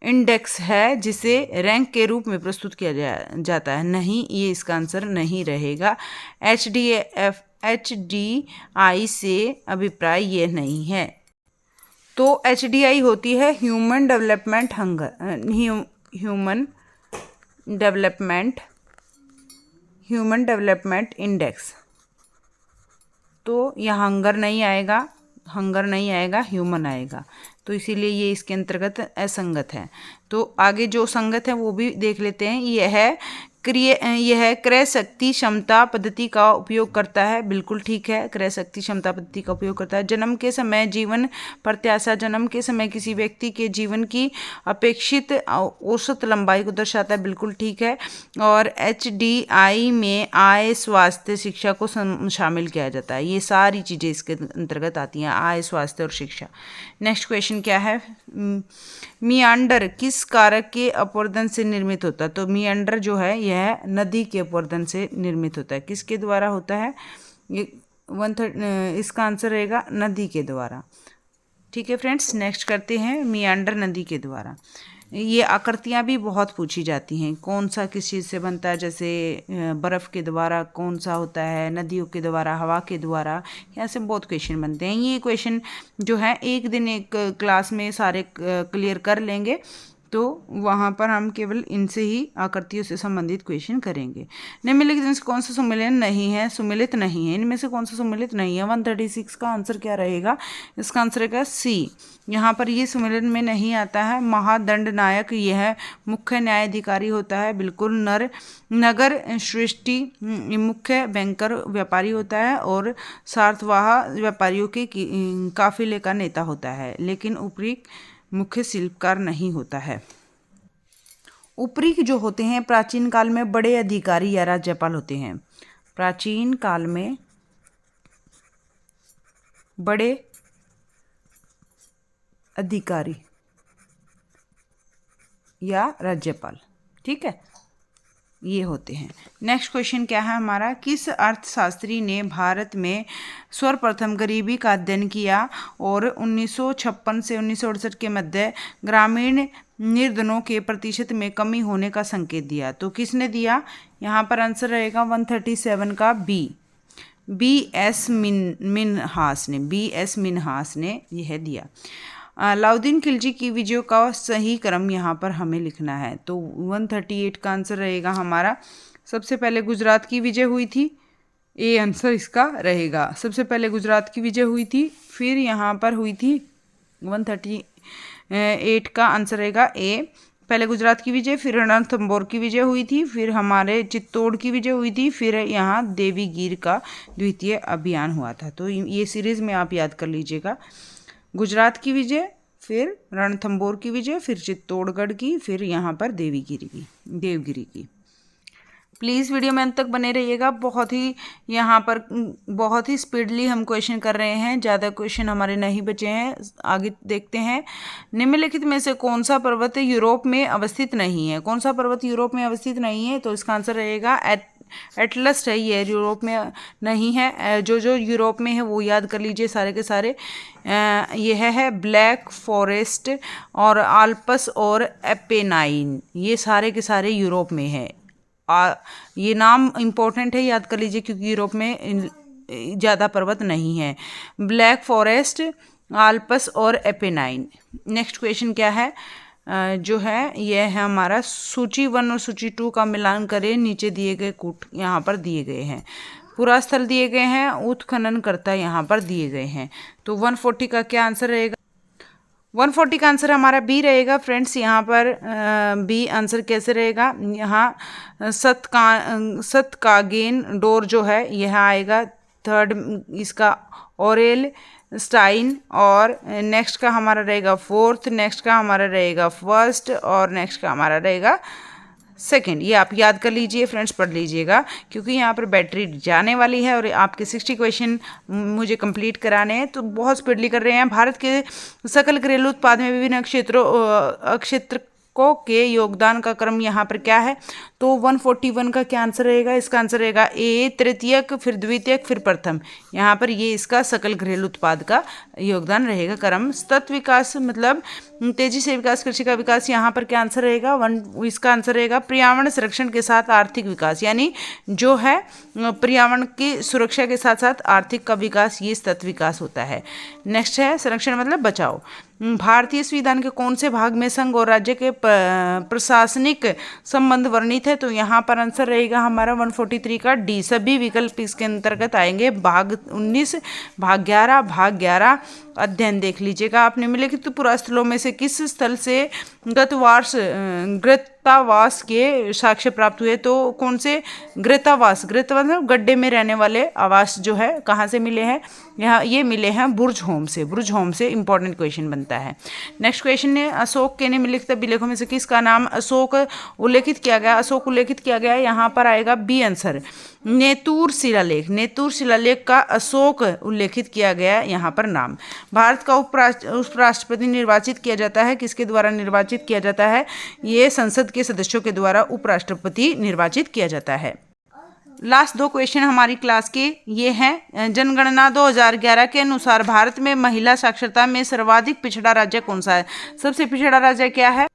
इंडेक्स है, जिसे रैंक के रूप में प्रस्तुत किया जाता है। नहीं, ये इसका आंसर नहीं रहेगा। HDI से अभिप्राय ये नहीं है। तो HDI होती है ह्यूमन डेवलपमेंट इंडेक्स। तो यहाँ हंगर नहीं आएगा, ह्यूमन आएगा, तो इसीलिए ये इसके अंतर्गत असंगत है। तो आगे जो संगत है वो भी देख लेते हैं। यह क्रय शक्ति क्षमता पद्धति का उपयोग करता है। बिल्कुल ठीक है, क्रय शक्ति क्षमता पद्धति का उपयोग करता है। जन्म के समय जीवन प्रत्याशा, जन्म के समय किसी व्यक्ति के जीवन की अपेक्षित औसत लंबाई को दर्शाता है। बिल्कुल ठीक है। और HDI में आय, स्वास्थ्य, शिक्षा को शामिल किया जाता है। ये सारी चीज़ें इसके अंतर्गत आती हैं, आय, स्वास्थ्य और शिक्षा। नेक्स्ट क्वेश्चन क्या है? मियांडर किस कारक के अपवर्तन से निर्मित होता है? तो मियांडर जो है यह नदी के अपवर्तन से निर्मित होता है। किसके द्वारा होता है? इसका आंसर रहेगा नदी के द्वारा। ठीक है फ्रेंड्स, नेक्स्ट करते हैं मियांडर नदी के द्वारा। ये आकृतियाँ भी बहुत पूछी जाती हैं। कौन सा किस चीज़ से बनता है, जैसे बर्फ़ के द्वारा कौन सा होता है, नदियों के द्वारा, हवा के द्वारा, ऐसे बहुत क्वेश्चन बनते हैं। ये क्वेश्चन जो है एक दिन एक क्लास में सारे क्लियर कर लेंगे, तो वहाँ पर हम केवल इनसे ही आकृतियों से संबंधित क्वेश्चन करेंगे। निम्नलिखित में से कौन सा सुमेलित नहीं है, सुमेलित नहीं है, इनमें से कौन सा सुमेलित नहीं है। 136 का आंसर क्या रहेगा, इसका आंसर रहेगा सी। यहाँ पर ये सुमेलित में नहीं आता है। महादंड नायक यह मुख्य न्यायाधिकारी होता है, बिल्कुल। नगर सृष्टि मुख्य बैंकर व्यापारी होता है, और सार्थवाह व्यापारियों के काफिले का नेता होता है, लेकिन ऊपरी मुख्य शिल्पकार नहीं होता है। ऊपरी जो होते हैं प्राचीन काल में बड़े अधिकारी या राज्यपाल होते हैं। प्राचीन काल में बड़े अधिकारी या राज्यपाल, ठीक है, ये होते हैं। नेक्स्ट क्वेश्चन क्या है हमारा, किस अर्थशास्त्री ने भारत में सर्वप्रथम गरीबी का अध्ययन किया और 1956 से 1968 के मध्य ग्रामीण निर्धनों के प्रतिशत में कमी होने का संकेत दिया। तो किसने दिया, यहाँ पर आंसर रहेगा 137 का बी एस मिन्हास ने यह दिया। अलाउद्दीन खिलजी की विजयों का सही क्रम यहाँ पर हमें लिखना है। तो 138 का आंसर रहेगा हमारा, सबसे पहले गुजरात की विजय हुई थी, ए आंसर इसका रहेगा। सबसे पहले गुजरात की विजय हुई थी, फिर यहाँ पर हुई थी 138 का आंसर रहेगा ए। पहले गुजरात की विजय, फिर रणथंभौर की विजय हुई थी, फिर हमारे चित्तौड़ की विजय हुई थी, फिर यहाँ देवीगीर का द्वितीय अभियान हुआ था। तो ये सीरीज में आप याद कर लीजिएगा, गुजरात की विजय, फिर रणथंभौर की विजय, फिर चित्तौड़गढ़ की, फिर यहाँ पर देवगिरी की। प्लीज़ वीडियो में अंत तक बने रहिएगा। बहुत ही स्पीडली हम क्वेश्चन कर रहे हैं, ज़्यादा क्वेश्चन हमारे नहीं बचे हैं। आगे देखते हैं, निम्नलिखित में से कौन सा पर्वत यूरोप में अवस्थित नहीं है। कौन सा पर्वत यूरोप में अवस्थित नहीं है, तो इसका आंसर रहेगा एटलस है। ये यूरोप में नहीं है। जो यूरोप में है वो याद कर लीजिए सारे के सारे। यह है ब्लैक फॉरेस्ट और आल्प्स और एपेनाइन, ये सारे के सारे यूरोप में है। ये नाम इम्पोर्टेंट है, याद कर लीजिए, क्योंकि यूरोप में ज़्यादा पर्वत नहीं है। ब्लैक फॉरेस्ट, आल्प्स और एपेनाइन। नेक्स्ट क्वेश्चन क्या है, जो है यह है हमारा, सूची 1 और सूची 2 का मिलान करें। नीचे दिए गए कूट यहाँ पर दिए गए हैं, पुरास्थल दिए गए हैं, उत्खननकर्ता यहाँ पर दिए गए हैं। तो 140 का क्या आंसर रहेगा, 140 का आंसर हमारा बी रहेगा फ्रेंड्स। यहाँ पर बी आंसर कैसे रहेगा, यहाँ सतकागेन डोर जो है यह आएगा थर्ड, इसका ओरेल स्टाइन, और नेक्स्ट का हमारा रहेगा फोर्थ, नेक्स्ट का हमारा रहेगा फर्स्ट, और नेक्स्ट का हमारा रहेगा सेकंड। ये आप याद कर लीजिए फ्रेंड्स, पढ़ लीजिएगा, क्योंकि यहाँ पर बैटरी जाने वाली है और आपके 60 क्वेश्चन मुझे कंप्लीट कराने हैं, तो बहुत स्पीडली कर रहे हैं। भारत के सकल घरेलू उत्पाद में विभिन्न क्षेत्रों के योगदान का क्रम यहाँ पर क्या है, तो 141 का क्या आंसर रहेगा, इसका आंसर रहेगा ए, तृतीयक, फिर द्वितीयक, फिर प्रथम। यहाँ पर ये इसका सकल घरेलू उत्पाद का योगदान रहेगा क्रम। सतत विकास मतलब तेजी से विकास, कृषि का विकास, यहाँ पर क्या आंसर रहेगा, इसका आंसर रहेगा पर्यावरण संरक्षण के साथ आर्थिक विकास, यानी जो है पर्यावरण की सुरक्षा के साथ साथ आर्थिक का विकास, ये सतत विकास होता है। नेक्स्ट है संरक्षण मतलब बचाओ। भारतीय संविधान के कौन से भाग में संघ और राज्य के प्रशासनिक संबंध वर्णित है, तो यहाँ पर आंसर रहेगा हमारा 143 का डी। सभी विकल्प इसके अंतर्गत आएंगे। भाग 19, भाग 11 अध्ययन देख लीजिएगा आपने। निम्नलिखित पुरास्थलों में से किस स्थल से ग्रतावास के साक्ष्य प्राप्त हुए, तो कौन से ग्रतावास मतलब गड्ढे में रहने वाले आवास जो है कहाँ से मिले हैं, यहाँ ये मिले हैं बुर्ज होम से। इंपॉर्टेंट क्वेश्चन बनता है। नेक्स्ट क्वेश्चन है, अशोक के निम्नलिखित अभिलेखों में से किसका नाम अशोक उल्लेखित किया गया, यहाँ पर आएगा बी आंसर, नेतुर शिलालेख का अशोक उल्लेखित किया गया यहाँ पर नाम। भारत का उपराष्ट्रपति निर्वाचित किया जाता है, किसके द्वारा निर्वाचित किया जाता है, ये संसद के सदस्यों के द्वारा उपराष्ट्रपति निर्वाचित किया जाता है। लास्ट 2 क्वेश्चन हमारी क्लास के ये हैं। जनगणना 2011 के अनुसार भारत में महिला साक्षरता में सर्वाधिक पिछड़ा राज्य कौन सा है। सबसे पिछड़ा राज्य क्या है,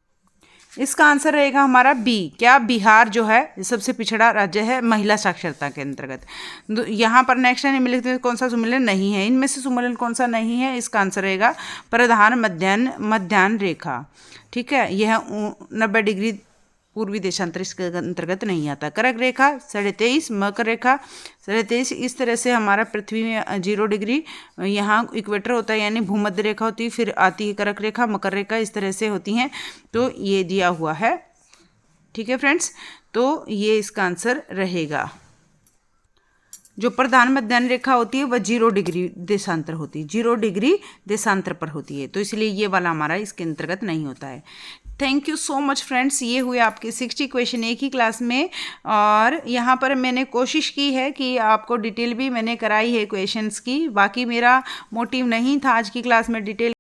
इसका आंसर रहेगा हमारा बी। क्या? बिहार जो है सबसे पिछड़ा राज्य है महिला साक्षरता के अंतर्गत। यहाँ पर नेक्स्ट है निम्नलिखित में कौन सा सुमेलन नहीं है? इनमें से सुमेलन कौन सा नहीं है? इसका आंसर रहेगा प्रधान मध्याह्न रेखा। ठीक है, यह 90 डिग्री पूर्वी देशांतर इसके अंतर्गत नहीं आता। कर्क रेखा 23.5, मकर रेखा 23.5, इस तरह से हमारा पृथ्वी में 0 डिग्री यहाँ इक्वेटर होता है यानी भूमध्य रेखा होती है, फिर आती है कर्क रेखा, मकर रेखा, इस तरह से होती हैं। तो ये दिया हुआ है। ठीक है फ्रेंड्स, तो ये इसका आंसर रहेगा। जो प्रधान मध्याह्न रेखा होती है वह 0 डिग्री देशांतर होती है, 0 डिग्री देशांतर पर होती है, तो इसलिए ये वाला हमारा इसके अंतर्गत नहीं होता है। Thank you so much friends. ये हुए आपके 60 क्वेश्चन एक ही क्लास में, और यहाँ पर मैंने कोशिश की है कि आपको डिटेल भी मैंने कराई है क्वेश्चंस की। बाकी मेरा मोटिव नहीं था आज की क्लास में डिटेल